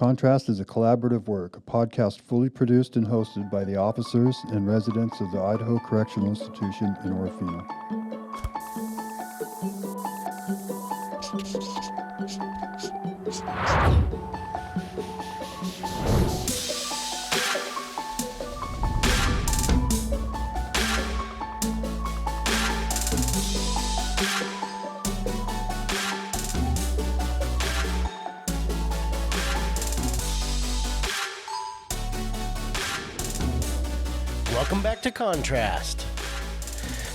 Contrast is a collaborative work, a podcast fully produced and hosted by the officers and residents of the Idaho Correctional Institution in Orofino. Welcome back to Contrast.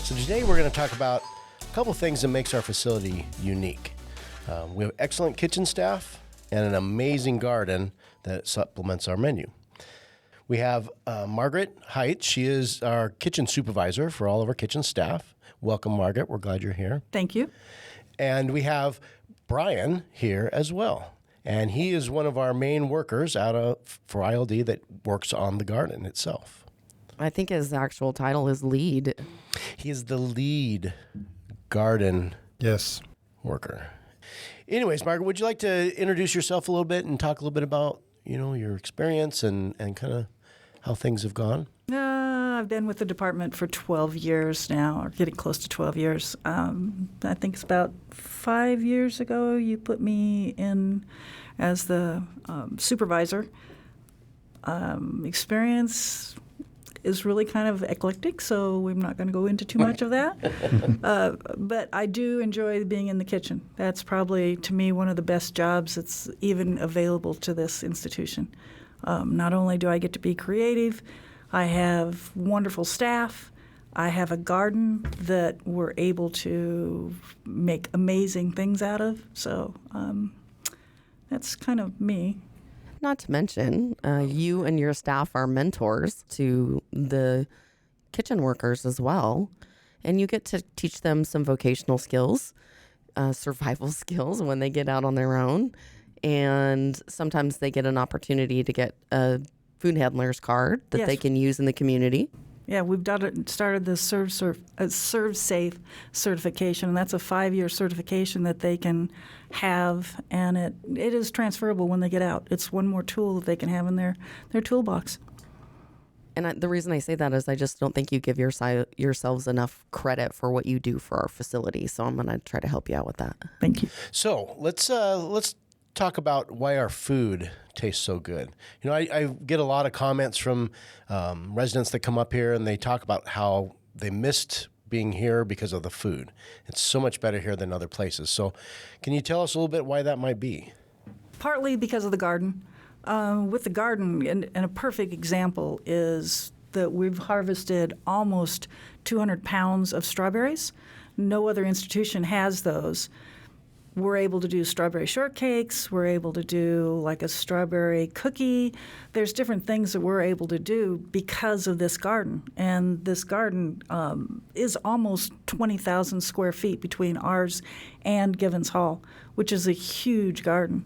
So today we're going to talk about a couple things that makes our facility unique. We have excellent kitchen staff and an amazing garden that supplements our menu. We have Margaret Height. She is our kitchen supervisor for all of our kitchen staff. Welcome, Margaret. We're glad you're here. Thank you. And we have Brian here as well. And he is one of our main workers for ILD that works on the garden itself. I think his actual title is lead. He is the lead garden worker. Anyways, Margaret, would you like to introduce yourself a little bit and talk a little bit about, your experience and kind of how things have gone? I've been with the department for 12 years now, or getting close to 12 years. I think it's about 5 years ago you put me in as the supervisor. Experience is really kind of eclectic, so we're not going to go into too much of that. But I do enjoy being in the kitchen. That's probably, to me, one of the best jobs that's even available to this institution. Not only do I get to be creative, I have wonderful staff. I have a garden that we're able to make amazing things out of. So that's kind of me. Not to mention, you and your staff are mentors to the kitchen workers as well. And you get to teach them some vocational skills, survival skills when they get out on their own. And sometimes they get an opportunity to get a food handler's card that they can use in the community. Yeah, we've started the Serve Safe certification, and that's a 5-year certification that they can have, and it is transferable when they get out. It's one more tool that they can have in their toolbox. And the reason I say that is I just don't think you give yourselves enough credit for what you do for our facility, so I'm going to try to help you out with that. Thank you. So let's talk about why our food tastes so good. I get a lot of comments from residents that come up here and they talk about how they missed being here because of the food. It's so much better here than other places. So can you tell us a little bit why that might be? Partly because of the garden. With the garden, and a perfect example is that we've harvested almost 200 pounds of strawberries. No other institution has those. We're able to do strawberry shortcakes. We're able to do like a strawberry cookie. There's different things that we're able to do because of this garden. And this garden is almost 20,000 square feet between ours and Givens Hall, which is a huge garden.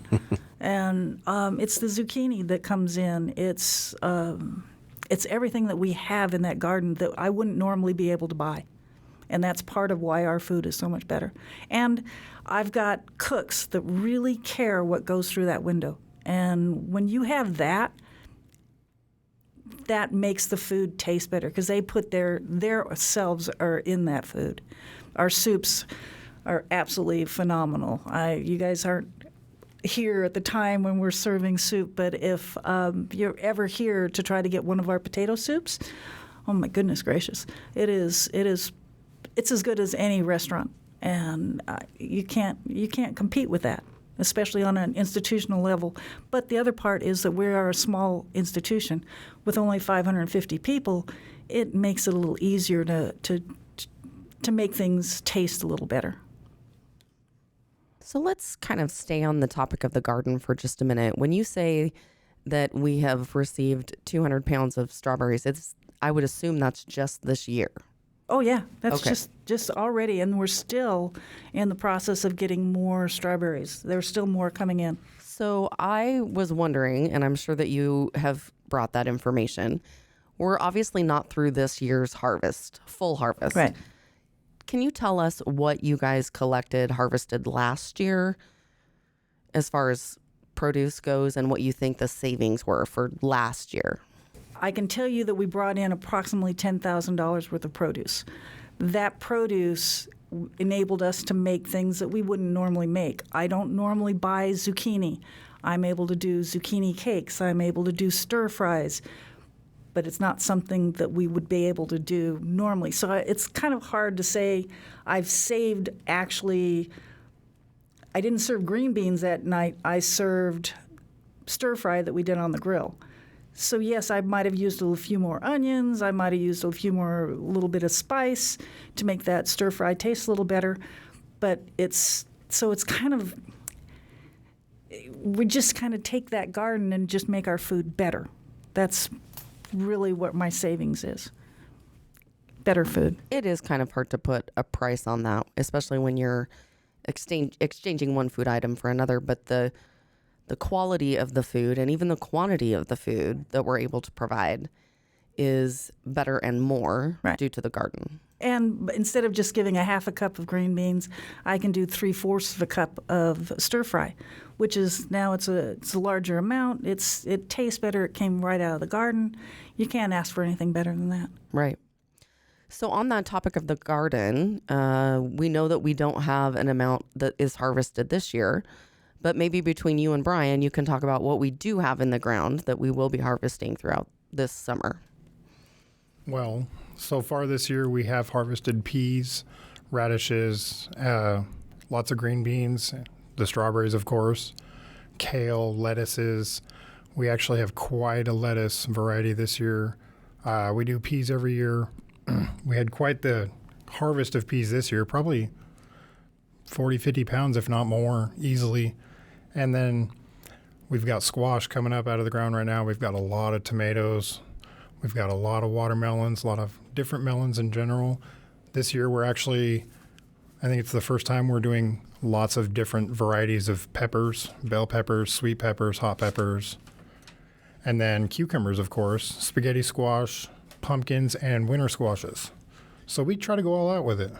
And it's the zucchini that comes in. It's everything that we have in that garden that I wouldn't normally be able to buy. And that's part of why our food is so much better. And I've got cooks that really care what goes through that window. And when you have that, that makes the food taste better because they put their selves are in that food. Our soups are absolutely phenomenal. You guys aren't here at the time when we're serving soup, but if you're ever here to try to get one of our potato soups, oh my goodness gracious, it's as good as any restaurant, and you can't compete with that, especially on an institutional level. But the other part is that we are a small institution with only 550 people. It makes it a little easier to make things taste a little better. So let's kind of stay on the topic of the garden for just a minute. When you say that we have received 200 pounds of strawberries, I would assume that's just this year. Oh, yeah. That's okay. just already. And we're still in the process of getting more strawberries. There's still more coming in. So I was wondering, and I'm sure that you have brought that information, we're obviously not through this year's full harvest. Right. Can you tell us what you guys harvested last year as far as produce goes and what you think the savings were for last year. I can tell you that we brought in approximately $10,000 worth of produce. That produce enabled us to make things that we wouldn't normally make. I don't normally buy zucchini. I'm able to do zucchini cakes. I'm able to do stir fries. But it's not something that we would be able to do normally. So it's kind of hard to say I've saved actually. I didn't serve green beans that night. I served stir fry that we did on the grill. So yes, I might have used a few more onions. I might have used a little bit of spice to make that stir fry taste a little better. But it's kind of, we just kind of take that garden and just make our food better. That's really what my savings is. Better food. It is kind of hard to put a price on that, especially when you're exchanging one food item for another. But the quality of the food and even the quantity of the food that we're able to provide is better and more due to the garden. And instead of just giving a half a cup of green beans, I can do 3/4 of a cup of stir fry, which is now it's a larger amount. It tastes better. It came right out of the garden. You can't ask for anything better than that. Right. So on that topic of the garden, we know that we don't have an amount that is harvested this year, but maybe between you and Brian, you can talk about what we do have in the ground that we will be harvesting throughout this summer. Well, so far this year we have harvested peas, radishes, lots of green beans, the strawberries, of course, kale, lettuces. We actually have quite a lettuce variety this year. We do peas every year. We had quite the harvest of peas this year, probably 40, 50 pounds, if not more, easily. And then we've got squash coming up out of the ground right now. We've got a lot of tomatoes. We've got a lot of watermelons, a lot of different melons in general. This year we're actually, I think it's the first time we're doing lots of different varieties of peppers, bell peppers, sweet peppers, hot peppers, and then cucumbers, of course, spaghetti squash, pumpkins, and winter squashes. So we try to go all out with it.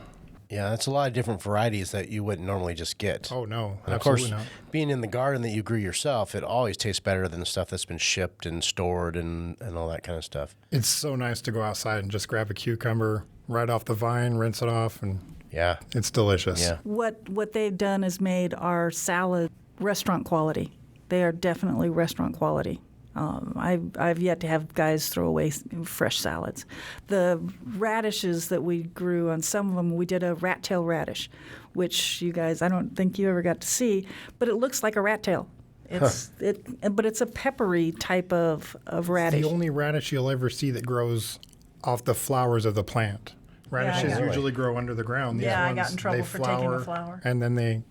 Yeah, that's a lot of different varieties that you wouldn't normally just get. Oh, no, And of absolutely course, not. being in the garden that you grew yourself, it always tastes better than the stuff that's been shipped and stored and all that kind of stuff. It's so nice to go outside and just grab a cucumber right off the vine, rinse it off, and Yeah. it's delicious. Yeah. What they've done is made our salad restaurant quality. They are definitely restaurant quality. I've yet to have guys throw away fresh salads. The radishes that we grew on some of them, we did a rat tail radish, which you guys, I don't think you ever got to see, but it looks like a rat tail. But it's a peppery type of radish. The only radish you'll ever see that grows off the flowers of the plant. Radishes know. usually grow under the ground. These Yeah, I ones, got in trouble they for taking the flower. And then they,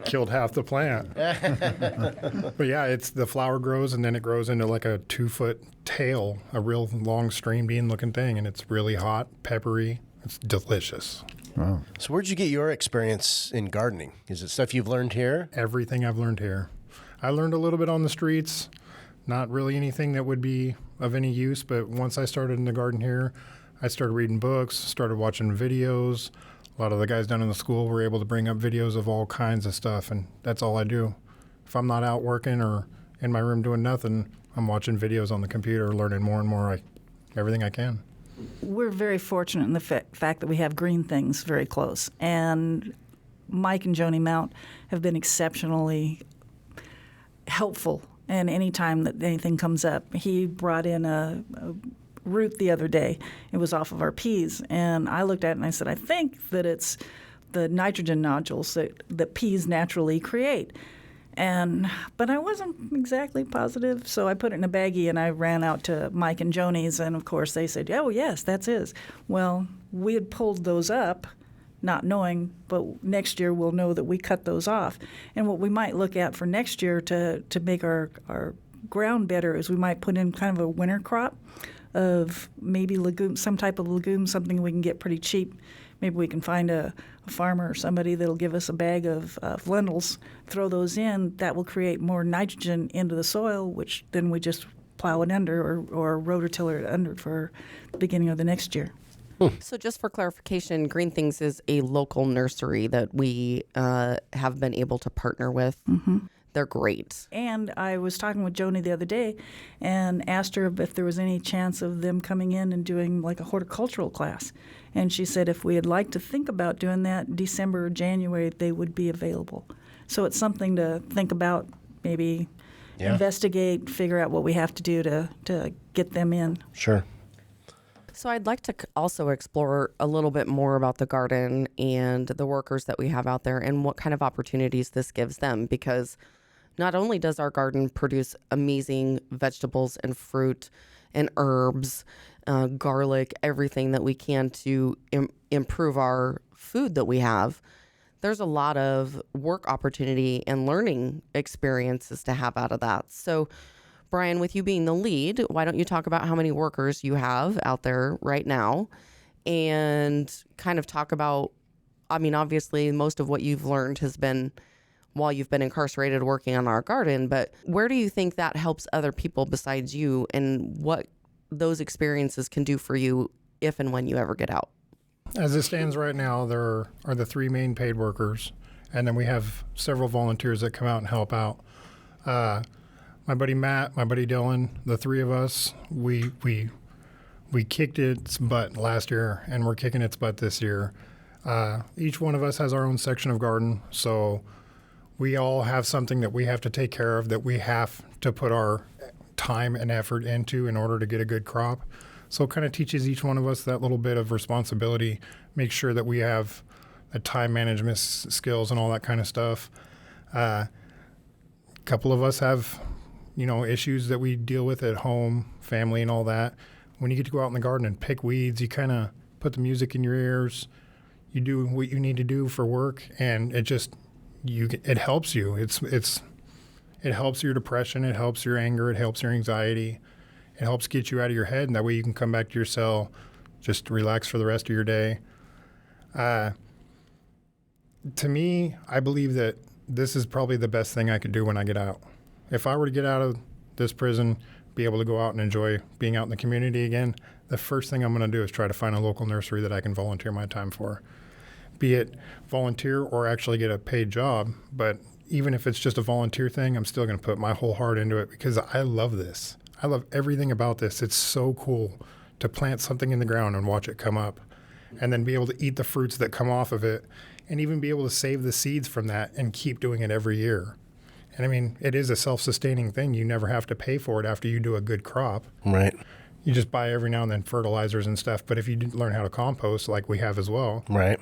killed half the plant. But yeah, it's the flower grows and then it grows into like a 2-foot tail, a real long string bean looking thing. And it's really hot, peppery. It's delicious. Wow. So where'd you get your experience in gardening? Is it stuff you've learned here? Everything I've learned here. I learned a little bit on the streets. Not really anything that would be of any use, but once I started in the garden here, I started reading books, started watching videos. A lot of the guys down in the school were able to bring up videos of all kinds of stuff, and that's all I do. If I'm not out working or in my room doing nothing, I'm watching videos on the computer, learning more and more, everything I can. We're very fortunate in the fact that we have green things very close. And Mike and Joni Mount have been exceptionally helpful. And any time that anything comes up, he brought in a root the other day. It was off of our peas. And I looked at it and I said, I think that it's the nitrogen nodules that peas naturally create. But I wasn't exactly positive, so I put it in a baggie and I ran out to Mike and Joni's, and of course they said, oh, yes, that's his. Well, we had pulled those up, not knowing, but next year we'll know that we cut those off. And what we might look at for next year to make our ground better is we might put in kind of a winter crop of maybe legume, some type of legume, something we can get pretty cheap. Maybe we can find a farmer or somebody that'll give us a bag of lentils, throw those in. That will create more nitrogen into the soil, which then we just plow it under or rototiller it under for the beginning of the next year. So just for clarification, Green Things is a local nursery that we have been able to partner with. They're great. And I was talking with Joni the other day and asked her if there was any chance of them coming in and doing like a horticultural class. And she said if we would like to think about doing that, December or January, they would be available. So it's something to think about, maybe investigate, figure out what we have to do to get them in. Sure. So I'd like to also explore a little bit more about the garden and the workers that we have out there and what kind of opportunities this gives them, because not only does our garden produce amazing vegetables and fruit and herbs, garlic, everything that we can to improve our food that we have, there's a lot of work opportunity and learning experiences to have out of that. So, Brian, with you being the lead, why don't you talk about how many workers you have out there right now and kind of talk about, I mean, obviously most of what you've learned has been while you've been incarcerated working on our garden, but where do you think that helps other people besides you, and what those experiences can do for you if and when you ever get out? As it stands right now, there are the 3 main paid workers, and then we have several volunteers that come out and help out. My buddy Matt, my buddy Dylan, the 3 of us, we kicked its butt last year, and we're kicking its butt this year. Each one of us has our own section of garden, so we all have something that we have to take care of, that we have to put our time and effort into in order to get a good crop. So it kind of teaches each one of us that little bit of responsibility, make sure that we have the time management skills and all that kind of stuff. A couple of us have, issues that we deal with at home, family and all that. When you get to go out in the garden and pick weeds, you kind of put the music in your ears. You do what you need to do for work, and it helps you. It helps your depression. It helps your anger. It helps your anxiety. It helps get you out of your head, and that way you can come back to your cell, just relax for the rest of your day. To me, I believe that this is probably the best thing I could do when I get out. If I were to get out of this prison, be able to go out and enjoy being out in the community again, the first thing I'm going to do is try to find a local nursery that I can volunteer my time for, be it volunteer or actually get a paid job. But even if it's just a volunteer thing, I'm still going to put my whole heart into it because I love this. I love everything about this. It's so cool to plant something in the ground and watch it come up, and then be able to eat the fruits that come off of it, and even be able to save the seeds from that and keep doing it every year. And I mean, it is a self-sustaining thing. You never have to pay for it after you do a good crop. Right. You just buy every now and then fertilizers and stuff. But if you didn't learn how to compost like we have as well, Right.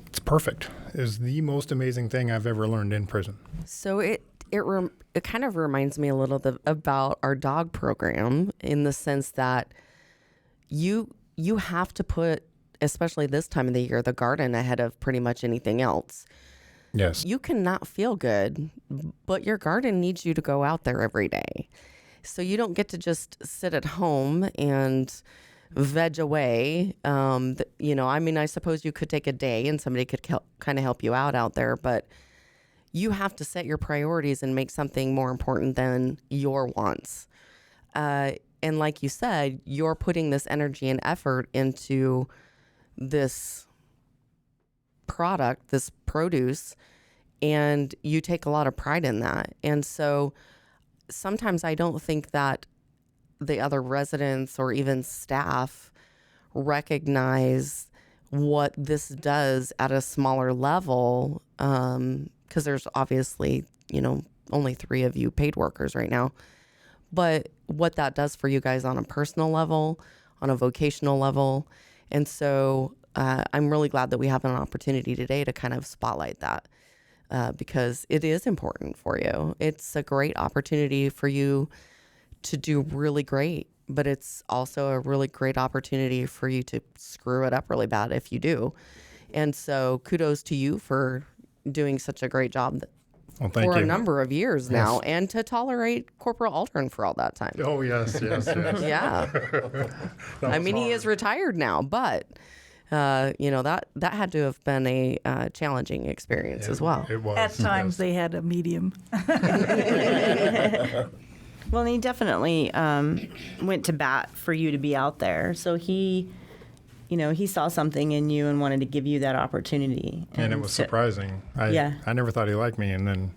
It's perfect. It's the most amazing thing I've ever learned in prison. So it kind of reminds me a little bit about our dog program, in the sense that you have to put, especially this time of the year, the garden ahead of pretty much anything else. Yes. You cannot feel good, but your garden needs you to go out there every day. So you don't get to just sit at home and veg away. I suppose you could take a day and somebody could kind of help you out there, but you have to set your priorities and make something more important than your wants. And like you said, you're putting this energy and effort into this product, this produce, and you take a lot of pride in that. And so sometimes I don't think that the other residents or even staff recognize what this does at a smaller level, because there's obviously, only 3 of you paid workers right now. But what that does for you guys on a personal level, on a vocational level. And so I'm really glad that we have an opportunity today to kind of spotlight that, because it is important for you. It's a great opportunity for you to do really great, but it's also a really great opportunity for you to screw it up really bad if you do. And so kudos to you for doing such a great job for a number of years now, and to tolerate Corporal Aldrin for all that time. Oh, yes. Yeah. I mean, he is retired now, but that had to have been a challenging experience as well. It was. At times they had a medium. Well, and he definitely went to bat for you to be out there. So he he saw something in you and wanted to give you that opportunity. And it was surprising. Yeah. I never thought he liked me, and then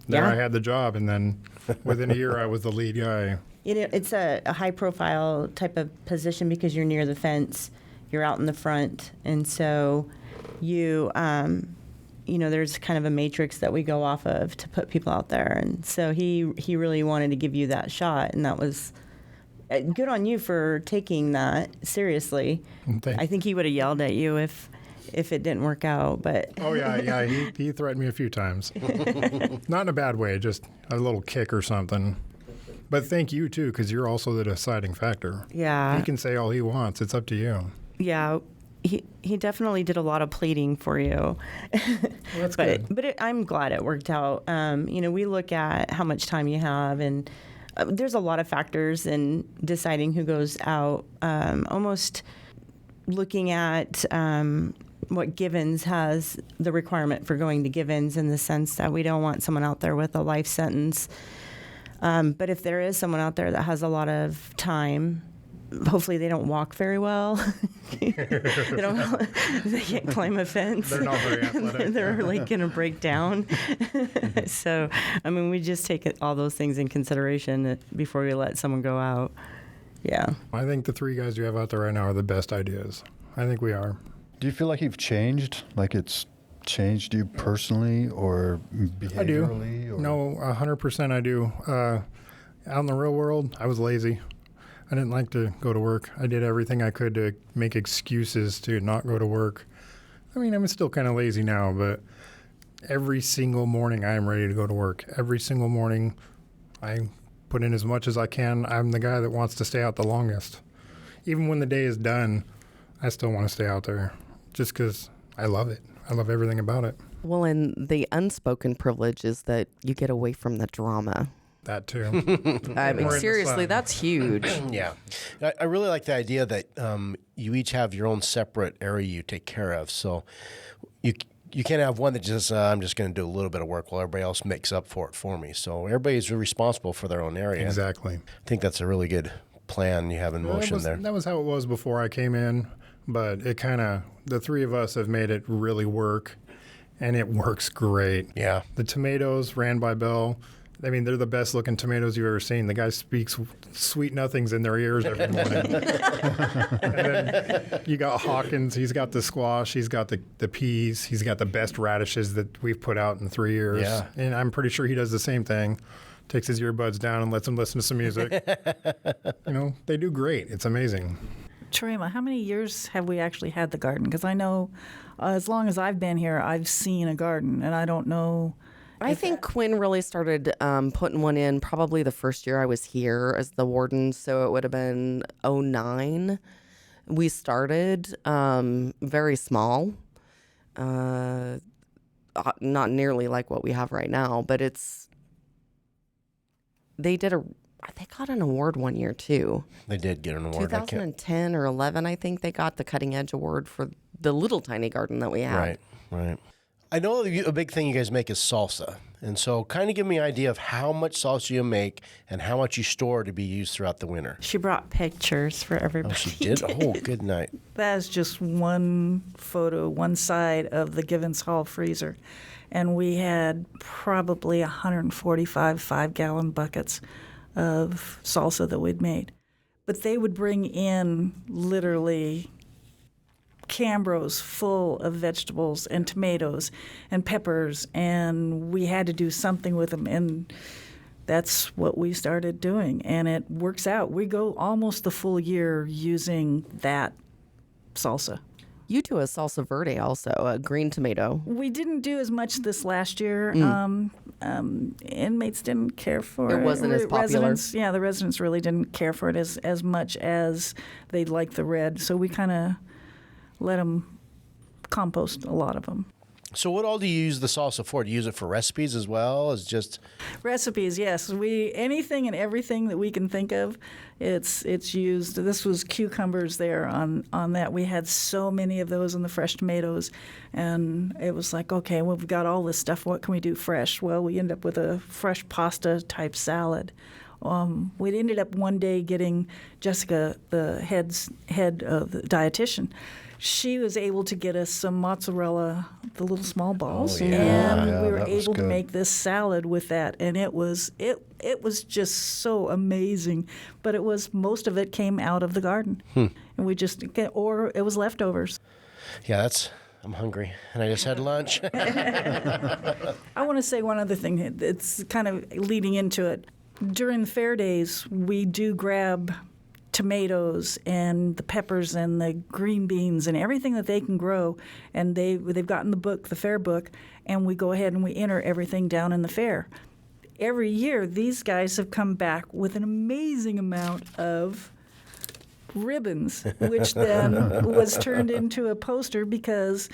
there I had the job, and then within a year I was the lead guy. It's a high-profile type of position because you're near the fence, you're out in the front, and so there's kind of a matrix that we go off of to put people out there, and so he really wanted to give you that shot, and that was good on you for taking that seriously. I think he would have yelled at you if it didn't work out, but oh yeah, he threatened me a few times, not in a bad way, just a little kick or something. But thank you too, because you're also the deciding factor. Yeah, he can say all he wants. It's up to you. Yeah. He definitely did a lot of pleading for you. Well, that's good. But I'm glad it worked out. We look at how much time you have, and there's a lot of factors in deciding who goes out. Almost looking at what Givens has, the requirement for going to Givens, in the sense that we don't want someone out there with a life sentence. But if there is someone out there that has a lot of time, hopefully they don't walk very well. They can't climb a fence. They're not very athletic. They're like going to break down. So, we just take all those things in consideration before we let someone go out. Yeah. I think the 3 guys you have out there right now are the best ideas. I think we are. Do you feel like you've changed? Like it's changed you personally or behaviorally? I do. Or? No, 100% I do. Out in the real world, I was lazy. I didn't like to go to work. I did everything I could to make excuses to not go to work. I'm still kind of lazy now, but every single morning I am ready to go to work. Every single morning I put in as much as I can. I'm the guy that wants to stay out the longest. Even when the day is done, I still want to stay out there just because I love it. I love everything about it. Well, and the unspoken privilege is that you get away from the drama. That too. Seriously, that's huge. Yeah. I really like the idea that you each have your own separate area you take care of. So you can't have one that just, I'm just going to do a little bit of work while everybody else makes up for it for me. So everybody's responsible for their own area. Exactly. I think that's a really good plan you have in motion there. That was how it was before I came in, but it the 3 of us have made it really work, and it works great. Yeah. The tomatoes ran by Bill. They're the best looking tomatoes you've ever seen. The guy speaks sweet nothings in their ears every morning. And then you got Hawkins. He's got the squash. He's got the peas. He's got the best radishes that we've put out in 3 years. Yeah. And I'm pretty sure he does the same thing. Takes his earbuds down and lets him listen to some music. They do great. It's amazing. Charima, how many years have we actually had the garden? Because I know as long as I've been here, I've seen a garden, and I don't know. I think Quinn really started putting one in probably the first year I was here as the warden, so it would have been 2009. We started very small, not nearly like what we have right now, but they got an award one year too. They did get an award. 2010 or 11, I think they got the Cutting Edge Award for the little tiny garden that we had. Right. I know a big thing you guys make is salsa. And so kind of give me an idea of how much salsa you make and how much you store to be used throughout the winter. She brought pictures for everybody. Oh, she did? Oh, good night. That is just one photo, one side of the Givens Hall freezer. And we had probably 145 5-gallon buckets of salsa that we'd made. But they would bring in literally Cambros full of vegetables and tomatoes and peppers, and we had to do something with them, and that's what we started doing, and it works out. We go almost the full year using that salsa. You do a salsa verde also, a green tomato. We didn't do as much this last year. Inmates didn't care for it. It wasn't as popular. The residents really didn't care for it as much as they'd like the red, so we kind of let them compost a lot of them. So what all do you use the salsa for? Do you use it for recipes as well as just recipes? Yes, anything and everything that we can think of, it's used. This was cucumbers there on that. We had so many of those and the fresh tomatoes, and it was like, okay, well, we've got all this stuff. What can we do fresh? Well, we end up with a fresh pasta type salad, We ended up one day getting Jessica, the head of the dietitian. She was able to get us some mozzarella, the little small balls, Oh, yeah. and Yeah, we were that was able to good. make this salad with that, and it was just so amazing. But it was, most of it came out of the garden, and we just, or it was leftovers. Yeah, I'm hungry, and I just had lunch. I want to say one other thing. It's kind of leading into it. During the fair days, we do grab tomatoes and the peppers and the green beans and everything that they can grow, and they've gotten the book, the fair book, and we go ahead and we enter everything down in the fair. Every year, these guys have come back with an amazing amount of ribbons, which then was turned into a poster because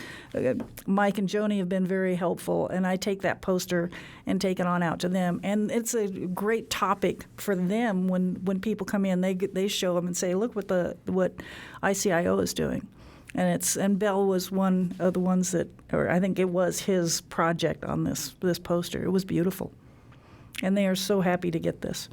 Mike and Joni have been very helpful, and I take that poster and take it on out to them. And it's a great topic for them when people come in. They show them and say, look what ICIO is doing. And Bell was one of the ones that, or I think it was his project on this poster. It was beautiful. And they are so happy to get this.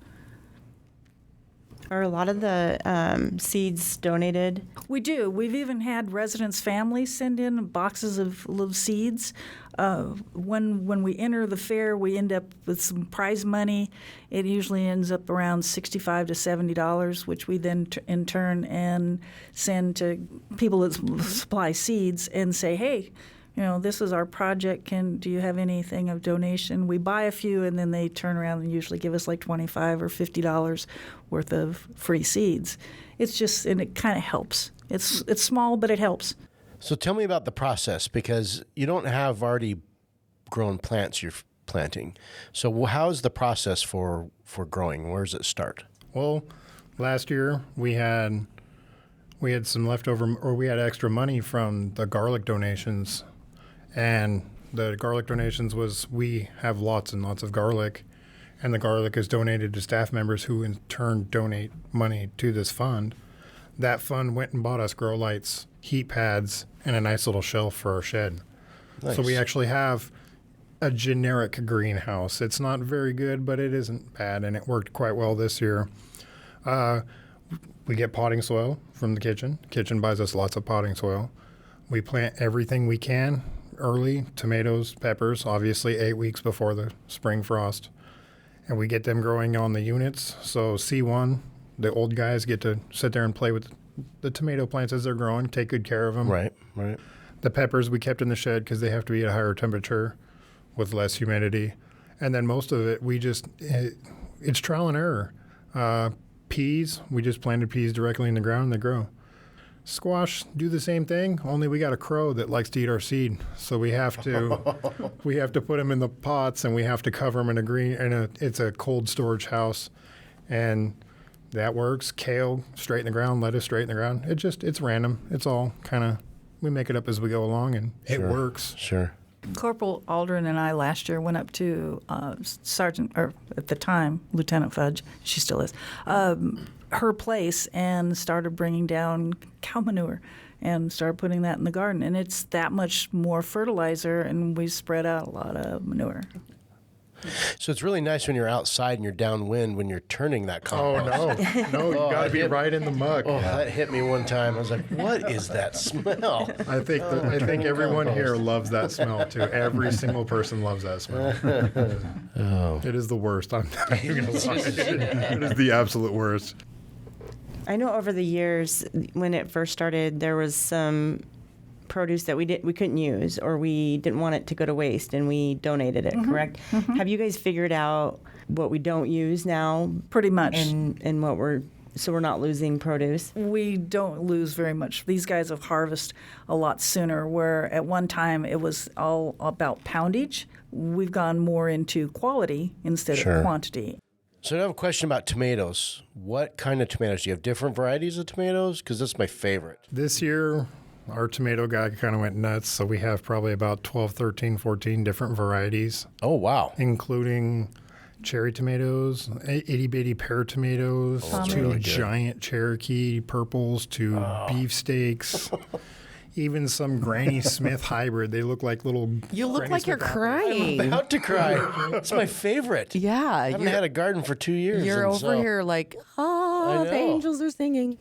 Are a lot of the seeds donated? We do. We've even had residents' families send in boxes of little seeds. When we enter the fair, we end up with some prize money. It usually ends up around $65 to $70, which we then in turn and send to people that supply seeds and say, hey, this is our project. Do you have anything of donation? We buy a few, and then they turn around and usually give us like $25 or $50 worth of free seeds. It's just, and it kind of helps. It's small, but it helps. So tell me about the process, because you don't have already grown plants you're planting. So how's the process for growing? Where does it start? Well, last year we had some leftover, or we had extra money from the garlic donations. And the garlic donations was, we have lots and lots of garlic, and the garlic is donated to staff members who in turn donate money to this fund. That fund went and bought us grow lights, heat pads, and a nice little shelf for our shed. Nice. So we actually have a generic greenhouse. It's not very good, but it isn't bad, and it worked quite well this year. We get potting soil from the kitchen. Kitchen buys us lots of potting soil. We plant everything we can early, tomatoes, peppers, obviously 8 weeks before the spring frost. And we get them growing on the units. So C1, the old guys get to sit there and play with the tomato plants as they're growing, take good care of them. Right. The peppers we kept in the shed because they have to be at a higher temperature with less humidity. And then most of it, it's trial and error. Peas, we just planted peas directly in the ground and they grow. Squash, do the same thing, only we got a crow that likes to eat our seed. So we have to put them in the pots, and we have to cover them it's a cold storage house. And that works. Kale, straight in the ground, lettuce, straight in the ground. It's random. It's all kind of, we make it up as we go along, and it works. Sure. Corporal Aldrin and I last year went up to Sergeant, or at the time, Lieutenant Fudge, she still is, her place, and started bringing down cow manure and started putting that in the garden. And it's that much more fertilizer, and we spread out a lot of manure. So it's really nice when you're outside and you're downwind when you're turning that compost. No, you got to be right in the muck. Oh, that hit me one time. I was like, what is that smell? I think everyone here loves that smell too. Every single person loves that smell. It is the worst. I'm not even going to lie. It is the absolute worst. I know over the years, when it first started, there was some produce that we couldn't use, or we didn't want it to go to waste, and we donated it. Correct? Have you guys figured out what we don't use now? Pretty much. And what we're not losing produce? We don't lose very much. These guys have harvested a lot sooner, where at one time it was all about poundage. We've gone more into quality instead of quantity. So I have a question about tomatoes. What kind of tomatoes? Do you have different varieties of tomatoes? Because that's my favorite. This year, our tomato guy kind of went nuts, so we have probably about 12, 13, 14 different varieties. Oh, wow. Including cherry tomatoes, itty-bitty pear tomatoes, to giant Cherokee purples, to beefsteaks. Even some Granny Smith hybrid, they look like little. You look Granny like you're Smith apples. crying. About to cry. It's my favorite. Yeah, I haven't had a garden for 2 years. you're and over so- here like, I oh, the know. angels are singing.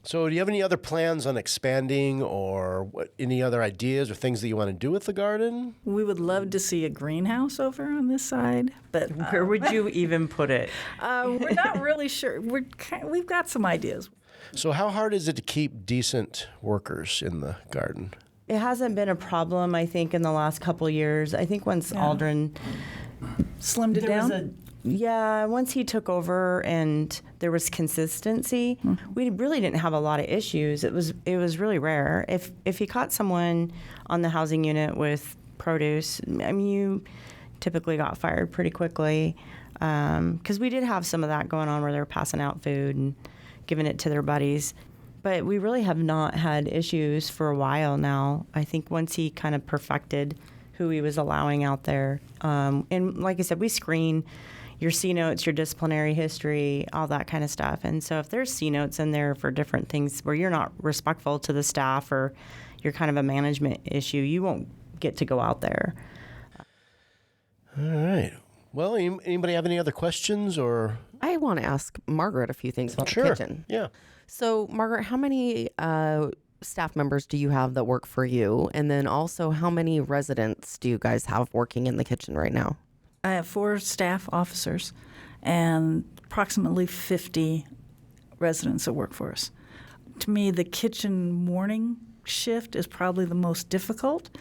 So do you have any other plans on expanding or any other ideas or things that you want to do with the garden? We would love to see a greenhouse over on this side, but Where would you even put it? we're not really sure. We've got some ideas. So how hard is it to keep decent workers in the garden? It hasn't been a problem, I think, in the last couple of years. I think once Aldrin Slimmed it down. once he took over and there was consistency, we really didn't have a lot of issues. It was really rare. If he caught someone on the housing unit with produce, I mean, you typically got fired pretty quickly because we did have some of that going on where they were passing out food and giving it to their buddies. But we really have not had issues for a while now. I think once he kind of perfected who he was allowing out there. And like I said, we screen your C notes, your disciplinary history, all that kind of stuff. And so if there's C notes in there for different things where you're not respectful to the staff or you're kind of a management issue, you won't get to go out there. All right. Well, anybody have any other questions or? I want to ask Margaret a few things about Sure. the kitchen. Yeah. So, Margaret, how many staff members do you have that work for you? And then also, how many residents do you guys have working in the kitchen right now? I have 4 staff officers and approximately 50 residents that work for us. To me, the kitchen morning shift is probably the most difficult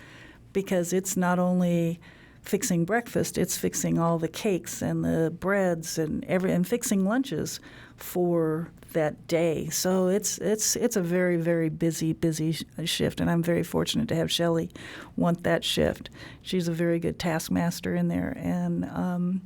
because it's not only fixing breakfast, it's fixing all the cakes and the breads and fixing lunches for that day. So it's a very, very busy shift, and I'm very fortunate to have Shelley want that shift. She's a very good taskmaster in there, and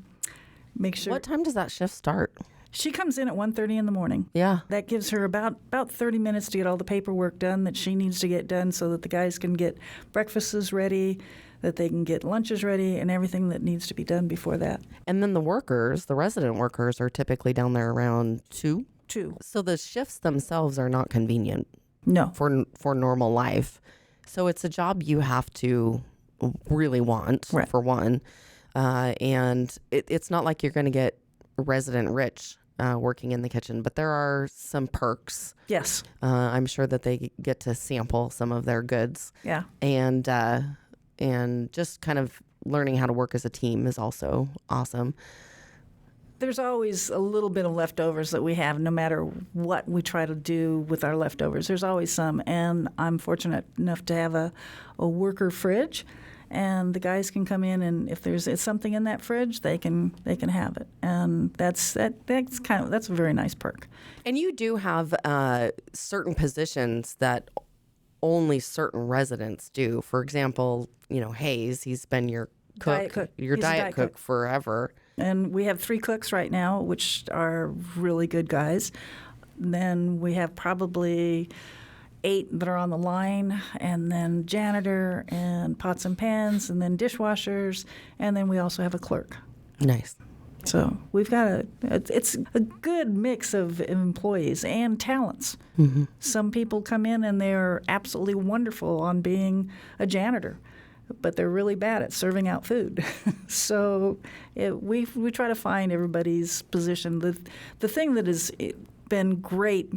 make sure. What time does that shift start? She comes in at 1:30 in the morning. Yeah. That gives her about 30 minutes to get all the paperwork done that she needs to get done so that the guys can get breakfasts ready, that they can get lunches ready, and everything that needs to be done before that. And then the resident workers are typically down there around 2. 2. So the shifts themselves are not convenient No. for normal life. So it's a job you have to really want, Right. for one. And it's not like you're going to get resident rich working in the kitchen, but there are some perks. Yes. I'm sure that they get to sample some of their goods. Yeah. And just kind of learning how to work as a team is also awesome. There's always a little bit of leftovers that we have, no matter what we try to do with our leftovers. There's always some, and I'm fortunate enough to have a worker fridge, and the guys can come in, and if there's something in that fridge, they can have it, and that's a very nice perk. And you do have certain positions that only certain residents do. For example, Hayes, he's been your cook, Diet cook. your He's a diet diet cook cook. forever. And we have 3 cooks right now, which are really good guys. Then we have probably 8 that are on the line, and then janitor and pots and pans, and then dishwashers, and then we also have a clerk. Nice. So we've got it's a good mix of employees and talents. Mm-hmm. Some people come in and they're absolutely wonderful on being a janitor, but they're really bad at serving out food. So we try to find everybody's position. The thing that has been great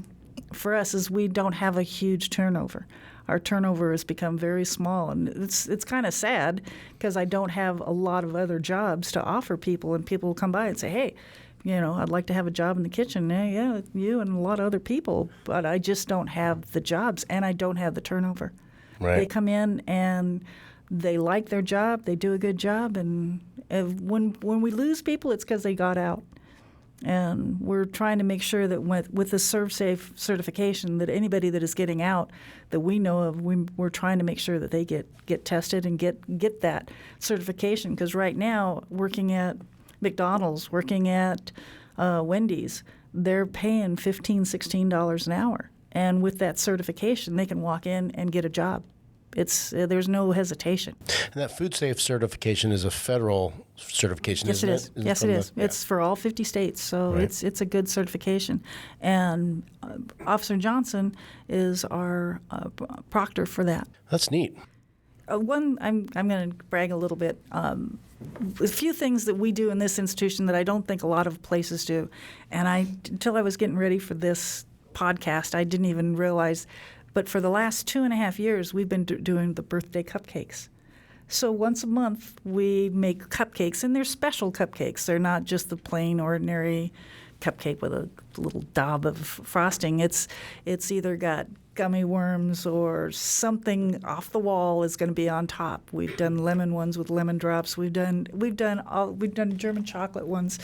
for us is we don't have a huge turnover. Our turnover has become very small, and it's kind of sad because I don't have a lot of other jobs to offer people, and people will come by and say, hey, I'd like to have a job in the kitchen. Yeah, you and a lot of other people, but I just don't have the jobs, and I don't have the turnover. Right. They come in and they like their job, they do a good job, and when we lose people, it's because they got out. And we're trying to make sure that with the ServSafe certification, that anybody that is getting out that we know of, we're trying to make sure that they get tested and get that certification. Because right now, working at McDonald's, working at Wendy's, they're paying $15, $16 an hour. And with that certification, they can walk in and get a job. there's no hesitation. And that food safe certification is a federal certification, Yes, isn't it it? is. Yes, it is. Yeah. It's for all 50 states, so Right. it's a good certification. And Officer Johnson is our proctor for that. That's neat. One, I'm going to brag a little bit. A few things that we do in this institution that I don't think a lot of places do, and until I was getting ready for this podcast, I didn't even realize. But for the last 2.5 years, we've been doing the birthday cupcakes. So once a month, we make cupcakes, and they're special cupcakes. They're not just the plain, ordinary cupcake with a little daub of frosting. It's either got gummy worms or something off the wall is going to be on top. We've done lemon ones with lemon drops. We've done German chocolate ones.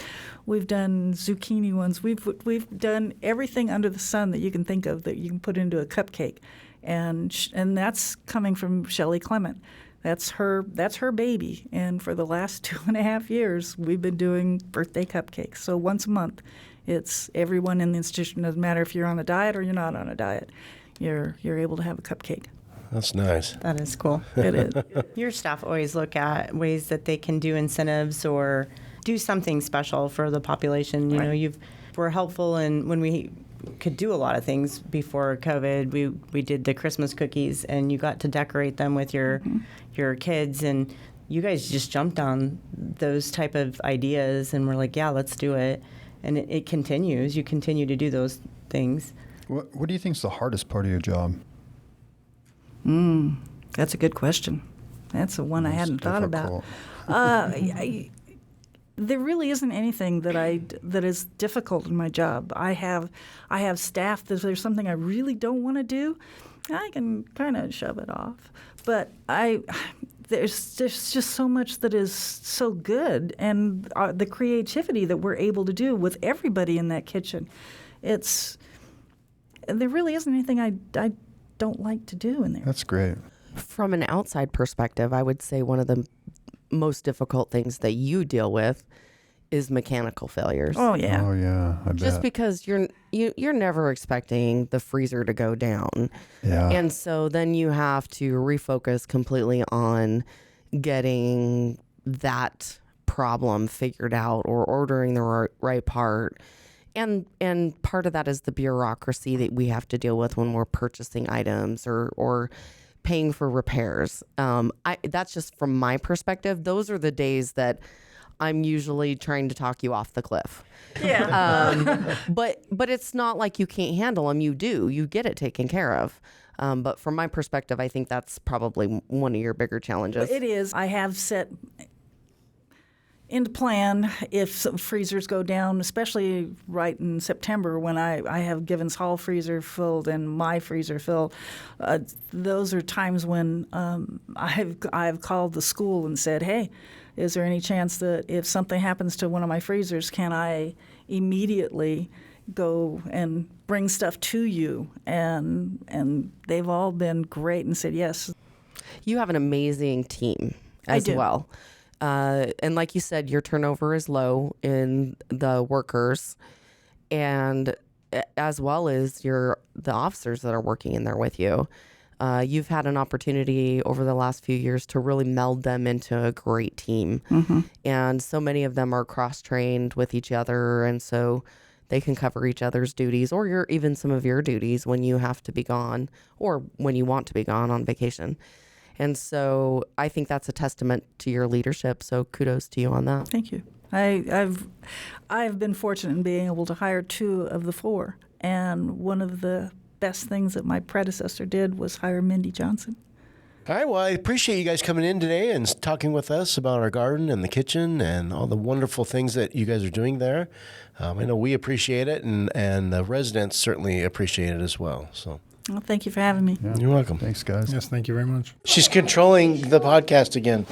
We've done zucchini ones. We've done everything under the sun that you can think of that you can put into a cupcake, and that's coming from Shelley Clement. That's her baby. And for the last 2.5 years, we've been doing birthday cupcakes. So once a month, it's everyone in the institution, doesn't matter if you're on a diet or you're not on a diet, you're able to have a cupcake. That's nice. That is cool. It is. Your staff always look at ways that they can do incentives or do something special for the population. You know, we're helpful, and when we could do a lot of things before COVID, we did the Christmas cookies, and you got to decorate them with your kids, and you guys just jumped on those type of ideas, and we're like, yeah, let's do it. And it continues. You continue to do those things. What do you think is the hardest part of your job? That's a good question. That's the one I hadn't thought about. There really isn't anything that is difficult in my job. I have staff that if there's something I really don't want to do, I can kind of shove it off. But there's just so much that is so good, and the creativity that we're able to do with everybody in that kitchen. There really isn't anything I don't like to do in there. That's great. From an outside perspective, I would say one of the most difficult things that you deal with is mechanical failures. Oh yeah. Oh yeah, I bet. Just because you're never expecting the freezer to go down. Yeah. And so then you have to refocus completely on getting that problem figured out or ordering the right part. And part of that is the bureaucracy that we have to deal with when we're purchasing items or paying for repairs. That's just from my perspective. Those are the days that I'm usually trying to talk you off the cliff. Yeah. But it's not like you can't handle them. You do. You get it taken care of. But from my perspective, I think that's probably one of your bigger challenges. It is. I have set into plan if some freezers go down, especially right in September when I have Givens Hall freezer filled and my freezer filled. Those are times when I've called the school and said, hey, is there any chance that if something happens to one of my freezers, can I immediately go and bring stuff to you? And they've all been great and said yes. You have an amazing team as well. And like you said, your turnover is low in the workers, and as well as the officers that are working in there with you. You've had an opportunity over the last few years to really meld them into a great team. Mm-hmm. And so many of them are cross-trained with each other, and so they can cover each other's duties or even some of your duties when you have to be gone or when you want to be gone on vacation. And so I think that's a testament to your leadership. So kudos to you on that. Thank you. I've been fortunate in being able to hire 2 of the 4. And one of the best things that my predecessor did was hire Mindy Johnson. All right. Well, I appreciate you guys coming in today and talking with us about our garden and the kitchen and all the wonderful things that you guys are doing there. I know we appreciate it, and the residents certainly appreciate it as well. So. Well, thank you for having me. Yeah. You're welcome. Thanks, guys. Yes, thank you very much. She's controlling the podcast again.